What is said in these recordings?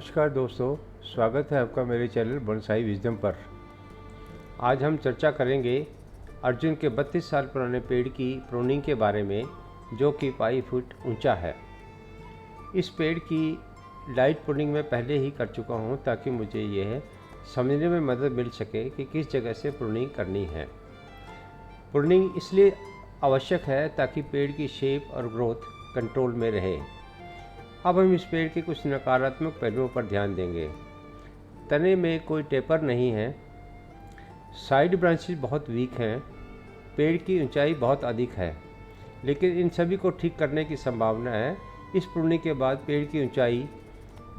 नमस्कार दोस्तों, स्वागत है आपका मेरे चैनल बोनसाई विजडम पर। आज हम चर्चा करेंगे अर्जुन के 32 साल पुराने पेड़ की प्रूनिंग के बारे में, जो कि 5 फुट ऊंचा है। इस पेड़ की लाइट प्रूनिंग मैं पहले ही कर चुका हूं, ताकि मुझे यह समझने में मदद मिल सके कि किस जगह से प्रूनिंग करनी है। प्रूनिंग इसलिए आवश्यक है ताकि पेड़ की शेप और ग्रोथ कंट्रोल में रहे। अब हम इस पेड़ के कुछ नकारात्मक पहलुओं पर ध्यान देंगे। तने में कोई टेपर नहीं है, साइड ब्रांचेस बहुत वीक हैं, पेड़ की ऊंचाई बहुत अधिक है, लेकिन इन सभी को ठीक करने की संभावना है। इस प्रूनिंग के बाद पेड़ की ऊंचाई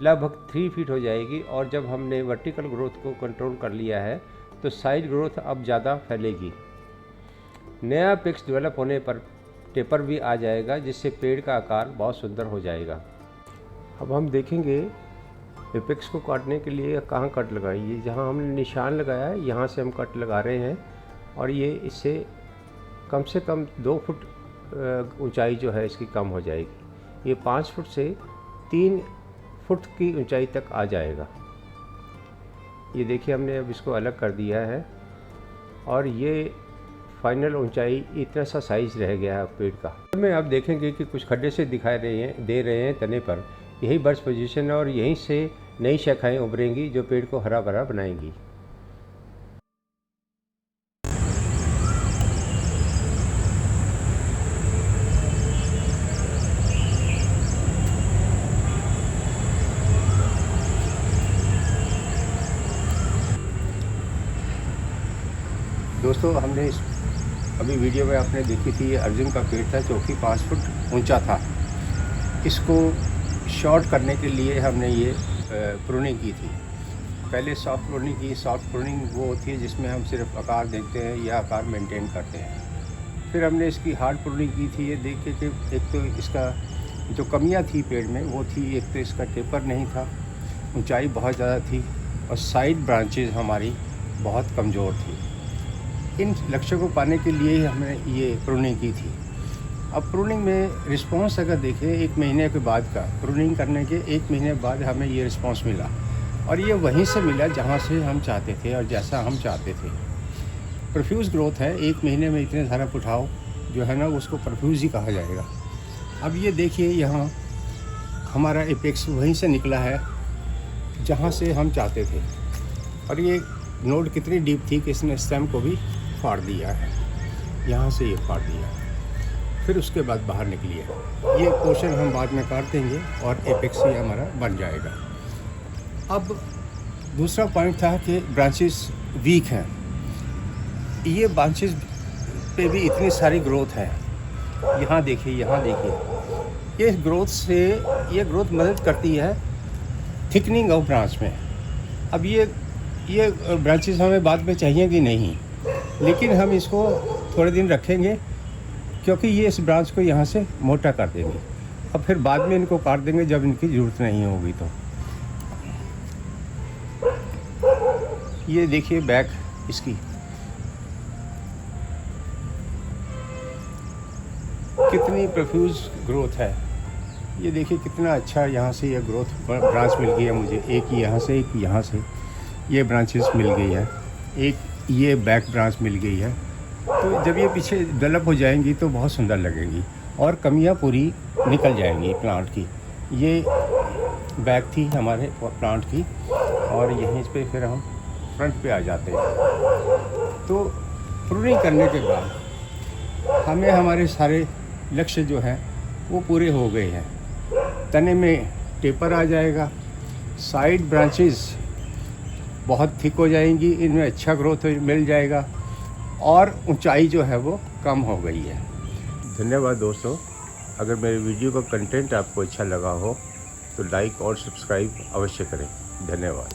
लगभग 3 फीट हो जाएगी, और जब हमने वर्टिकल ग्रोथ को कंट्रोल कर लिया है तो साइड ग्रोथ अब ज़्यादा फैलेगी। नया एपेक्स डेवलप होने पर टेपर भी आ जाएगा, जिससे पेड़ का आकार बहुत सुंदर हो जाएगा। अब हम देखेंगे एपेक्स को काटने के लिए कहाँ कट लगाएंगे। जहाँ हमने निशान लगाया है यहाँ से हम कट लगा रहे हैं, और ये इससे कम से कम 2 फुट ऊंचाई जो है इसकी कम हो जाएगी। ये 5 फुट से 3 फुट की ऊंचाई तक आ जाएगा। ये देखिए, हमने अब इसको अलग कर दिया है, और ये फाइनल ऊंचाई इतना सा साइज रह गया है पेड़ का। में अब देखेंगे कि कुछ खड्डे से दिखाई दे रहे हैं तने पर। यही बर्स्ट पोजीशन है, और यहीं से नई शाखाएं उभरेंगी जो पेड़ को हरा भरा बनाएंगी। दोस्तों, हमने अभी वीडियो में आपने देखी थी, ये अर्जुन का पेड़ था जो कि 5 फुट ऊंचा था। इसको शॉर्ट करने के लिए हमने ये प्रूनिंग की थी। पहले सॉफ्ट प्रूनिंग की। सॉफ्ट प्रूनिंग वो होती है जिसमें हम सिर्फ आकार देखते हैं या आकार मेंटेन करते हैं। फिर हमने इसकी हार्ड प्रूनिंग की थी। ये देख के कि एक तो इसका जो कमियां थी पेड़ में वो थी, एक तो इसका टेपर नहीं था, ऊंचाई बहुत ज़्यादा थी, और साइड ब्रांचेज हमारी बहुत कमज़ोर थी। इन लक्ष्यों को पाने के लिए ही हमने ये प्रूनिंग की थी। अब प्रूनिंग में रिस्पांस अगर देखें, 1 महीने के बाद का, प्रूनिंग करने के 1 महीने बाद हमें ये रिस्पांस मिला, और ये वहीं से मिला जहाँ से हम चाहते थे और जैसा हम चाहते थे। प्रोफ्यूज़ ग्रोथ है। 1 महीने में इतने सारा उठाव जो है ना, उसको प्रोफ्यूज़ ही कहा जाएगा। अब ये देखिए, यहाँ हमारा एपेक्स वहीं से निकला है जहाँ से हम चाहते थे, और ये नोड कितनी डीप थी कि इसने स्टेम को भी फाड़ दिया है। यहाँ से ये फाड़ दिया है, फिर उसके बाद बाहर निकली है। ये पोर्शन हम बाद में काट देंगे और एपेक्स ही हमारा बन जाएगा। अब दूसरा पॉइंट था कि ब्रांचेस वीक हैं। ये ब्रांचेस पे भी इतनी सारी ग्रोथ है। यहाँ देखिए, यहाँ देखिए, ये ग्रोथ मदद करती है थिकनिंग ऑफ ब्रांच में। अब ये ब्रांचेस हमें बाद में चाहिए कि नहीं, लेकिन हम इसको थोड़े दिन रखेंगे, क्योंकि ये इस ब्रांच को यहाँ से मोटा कर देंगे। अब फिर बाद में इनको काट देंगे जब इनकी ज़रूरत नहीं होगी। तो ये देखिए बैक इसकी कितनी प्रोफ्यूज ग्रोथ है। ये देखिए कितना अच्छा यहाँ से ये ग्रोथ ब्रांच मिल गई है मुझे। एक यहाँ से, एक यहाँ से ये ब्रांचेस मिल गई है, एक ये बैक ब्रांच मिल गई है। तो जब ये पीछे डेवलप हो जाएंगी तो बहुत सुंदर लगेंगी, और कमियां पूरी निकल जाएंगी प्लांट की। ये बैक थी हमारे प्लांट की, और यहीं पे फिर हम फ्रंट पे आ जाते हैं। तो प्रूनिंग करने के बाद हमें हमारे सारे लक्ष्य जो हैं वो पूरे हो गए हैं। तने में टेपर आ जाएगा, साइड ब्रांचेस बहुत थिक हो जाएंगी, इनमें अच्छा ग्रोथ मिल जाएगा, और ऊंचाई जो है वो कम हो गई है। धन्यवाद दोस्तों। अगर मेरे वीडियो का कंटेंट आपको अच्छा लगा हो तो लाइक और सब्सक्राइब अवश्य करें। धन्यवाद।